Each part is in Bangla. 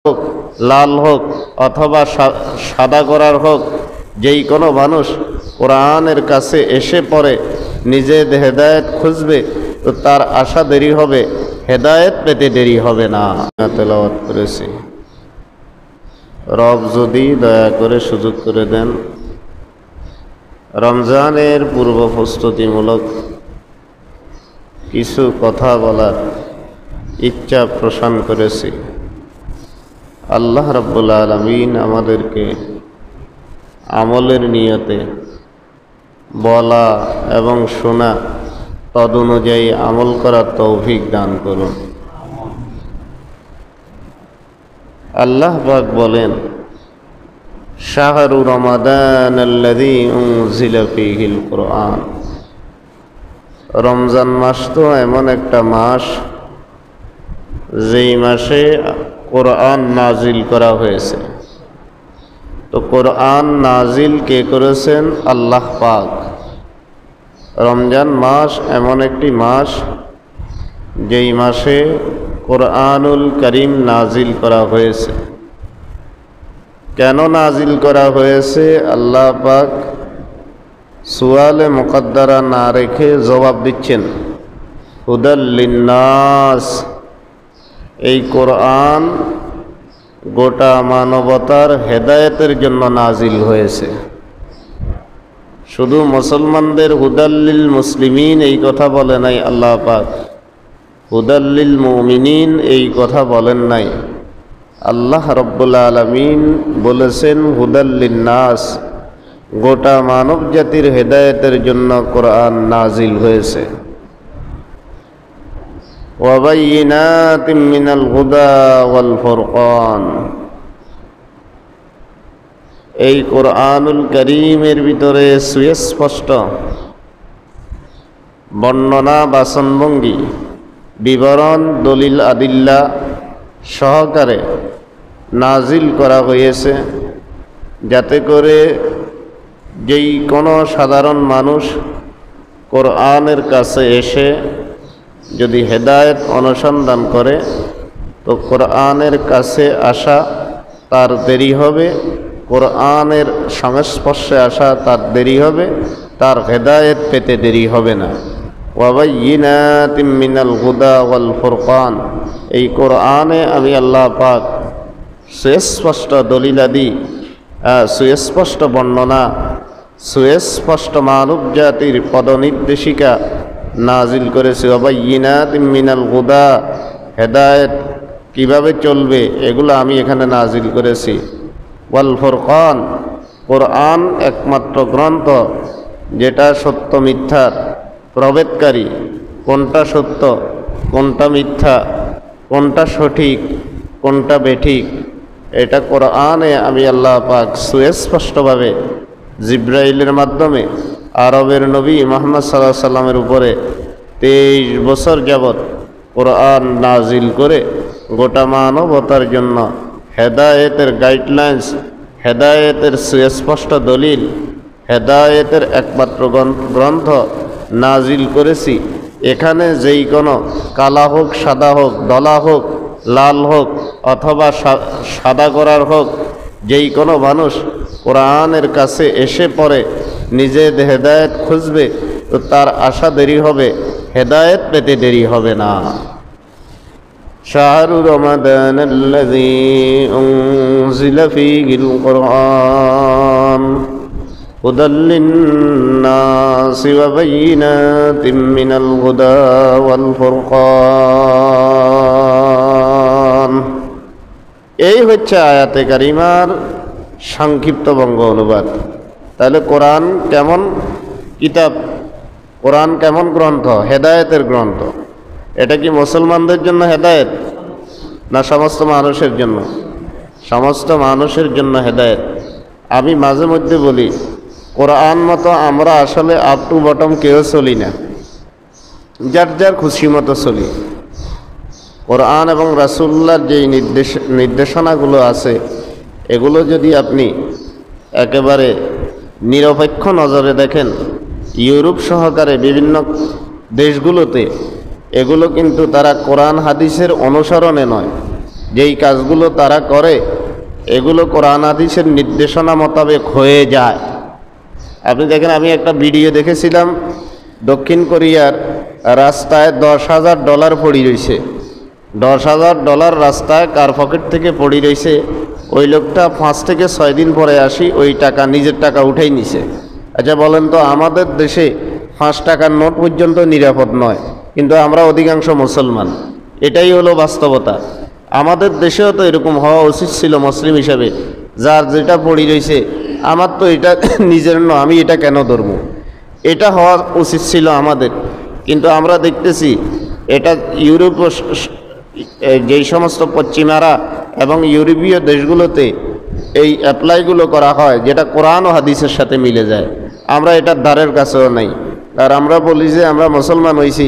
হোক, লাল হোক অথবা সাদা করার হোক, যেই কোনো মানুষ কোরআনের কাছে এসে পড়ে নিজে হেদায়েত খুঁজবে তো তার আশা দেরি হবে, হেদায়েত পেতে দেরি হবে না। তেলাওয়াত করেছি। রব যদি দয়া করে সুযোগ করে দেন, রমজানের পূর্ব প্রস্তুতিমূলক কিছু কথা বলার ইচ্ছা পোষণ করেছি। আল্লাহ রাব্বুল আলামিন আমাদেরকে আমলের নিয়তে বলা এবং শোনা তদনুযায়ী আমল করার তৌফিক দান করুন। আল্লাহ পাক বলেন, শাহরু রমাদান আল্লাযী উনজিলা ফীহিল কুরআন। রমজান মাস তো এমন একটা মাস যেই মাসে কোরআন নাজিল করা হয়েছে। তো কোরআন নাজিল কে করেছেন? আল্লাহ পাক। রমজান মাস এমন একটি মাস যেই মাসে কোরআনুল কারীম নাজিল করা হয়েছে। কেন নাজিল করা হয়েছে? আল্লাহ পাক সুয়ালে মুকদ্দারা না রেখে জবাব দিচ্ছেন, হুদাল লিন্নাস। এই কোরআন গোটা মানবতার হেদায়েতের জন্য নাজিল হয়েছে। শুধু মুসলমানদের হুদাল্লিল মুসলিমিন এই কথা বলে নাই আল্লাহ পাক, হুদাল্লিল মুমিনিন এই কথা বলেন নাই। আল্লাহ রাব্বুল আলামিন বলেছেন হুদাল্লিন নাস, গোটা মানব জাতির হেদায়েতের জন্য কোরআন নাজিল হয়েছে। ওয়াবাইয়িনাতিম মিনাল হুদা ওয়াল ফুরকান। এই কোরআনুল কারীমের ভিতরে সুস্পষ্ট বর্ণনা বাচনভঙ্গি, বিবরণ, দলিল আদিল্লা সহকারে নাজিল করা হয়েছে, যাতে করে যেই কোনো সাধারণ মানুষ কোরআনের কাছে এসে যদি হেদায়েত অনুসন্ধান করে তো কোরআনের কাছে আসা তার দেরি হবে, কোরআনের সংস্পর্শে আসা তার দেরি হবে, তার হেদায়েত পেতে দেরি হবে না। ওয়াবাইয়িনাতিম মিনাল হুদা ওয়াল ফুরকান। এই কোরআনে আমি আল্লাহ পাক সুস্পষ্ট দলিলাদি, সুস্পষ্ট বর্ণনা, সুস্পষ্ট মানব জাতির পদনির্দেশিকা নাজিল করেছে। ওয়াবাইয়িনাতিম মিনাল হুদা, হেদায়েত কিভাবে চলবে এগুলো আমি এখানে নাজিল করেছি। ওয়াল ফুরকান, কোরআন একমাত্র গ্রন্থ যেটা সত্য মিথ্যার প্রভেদকারী, কোনটা সত্য কোনটা মিথ্যা, কোনটা সঠিক কোনটা বেঠিক, এটা কোরআনে আমি আল্লাহ পাক সুস্পষ্টভাবে জিব্রাইলের মাধ্যমে আরবের নবী মুহাম্মদ সাল্লাল্লাহু আলাইহি সাল্লামের উপরে 23 বছর যাবৎ কোরআন নাজিল করে গোটা মানবতার জন্য হেদায়েতের গাইডলাইন্স, হেদায়েতের সুস্পষ্ট দলিল, হেদায়েতের একমাত্র গ্রন্থ নাজিল করেছি। এখানে যেই কোনো কালা হোক, সাদা হোক, ধলা হোক, লাল হোক অথবা সাদা করার হোক, যেই কোনো মানুষ কোরআনের কাছে এসে পড়ে নিজে হেদায়েত খুঁজবে তো তার আশা দেরি হবে, হেদায়েত পেতে দেরি হবে না। শাহরু রমাদান আল্লাযী উনজিলা ফীহিল কুরআন হুদাল লিন্নাসি ওয়া বায়িনাতিম মিনাল হুদা ওয়াল ফুরকান। এই হচ্ছে আয়াতে কারিমার সংক্ষিপ্ত বঙ্গ অনুবাদ। তাহলে কোরআন কেমন কিতাব, কোরআন কেমন গ্রন্থ? হেদায়েতের গ্রন্থ। এটা কি মুসলমানদের জন্য হেদায়েত না সমস্ত মানুষের জন্য? সমস্ত মানুষের জন্য হেদায়েত। আমি মাঝে মধ্যে বলি, কোরআন মতো আমরা আসলে আপ টু বটম কেউ চলি না, যার যার খুশি মতো চলি। কোরআন এবং রাসূলুল্লাহর যেই নির্দেশনাগুলো আছে এগুলো যদি আপনি একেবারে নিরপেক্ষ নজরে দেখেন, ইউরোপ সহকারে বিভিন্ন দেশগুলোতে এগুলো কিন্তু তারা কোরআন হাদিসের অনুসরণে নয়, যেই কাজগুলো তারা করে এগুলো কোরআন হাদিসের নির্দেশনা মোতাবেক হয়ে যায়। আপনি দেখেন, আমি একটা ভিডিও দেখেছিলাম, দক্ষিণ কোরিয়ার রাস্তায় $10,000 পড়ে রয়েছে। $10,000 রাস্তায় কার পকেট থেকে পড়ে রয়েছে। ওই লোকটা 5 থেকে 6 দিন পরে আসি ওই টাকা, নিজের টাকা উঠাই নিছে। আচ্ছা বলেন তো, আমাদের দেশে 5 টাকার নোট পর্যন্ত নিরাপদ নয়, কিন্তু আমরা অধিকাংশ মুসলমান। এটাই হলো বাস্তবতা। আমাদের দেশেও তো এরকম হওয়া উচিত ছিল মুসলিম হিসাবে, যার যেটা পড়ে রয়েছে আমার তো এটা নিজের নয়, আমি এটা কেন ধরবো, এটা হওয়া উচিত ছিল আমাদের। কিন্তু আমরা দেখতেছি এটা ইউরোপ, যেই সমস্ত পশ্চিমারা এবং ইউরোপীয় দেশগুলোতে এই অ্যাপ্লাইগুলো করা হয় যেটা কোরআন ও হাদিসের সাথে মিলে যায়। আমরা এটার ধারের কাছেও নাই। আর আমরা বলি যে আমরা মুসলমান হয়েছি,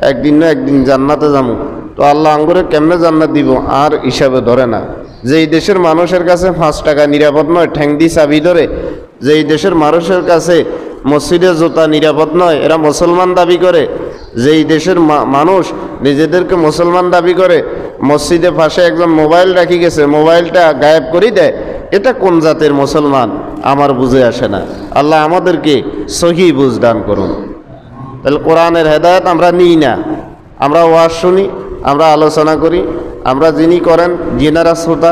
একদিন না একদিন জান্নাতে যাবো। তো আল্লাহ আঙ্গুরে কেমনে জান্নাত দিব আর হিসাবে ধরে না। যেই দেশের মানুষের কাছে 5 টাকা নিরাপদ নয়, ঠ্যাং দি চাবি ধরে। যেই দেশের মানুষের কাছে মসজিদের জুতা নিরাপদ নয়, এরা মুসলমান দাবি করে। যেই দেশের মানুষ নিজেদেরকে মুসলমান দাবি করে, মসজিদের পাশে একজন মোবাইল রাখি গেছে, মোবাইলটা গায়েব করে দেয়, এটা কোন জাতের মুসলমান আমার বুঝে আসে না। আল্লাহ আমাদেরকে সহি বুঝ দান করুন। তাহলে কোরআনের হেদায়েত আমরা নিই না, আমরা ওয়াজ শুনি, আমরা আলোচনা করি। আমরা যিনি করেন, যিনারা শ্রোতা,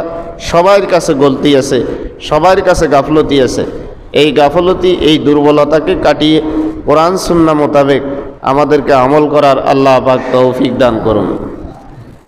সবার কাছে গলতি আছে, সবার কাছে গাফলতি আছে। এই গাফলতি, এই দুর্বলতাকে কাটিয়ে কোরআন সুন্নাহ মোতাবেক আমাদেরকে আমল করার আল্লাহ পাক তৌফিক দান করুন।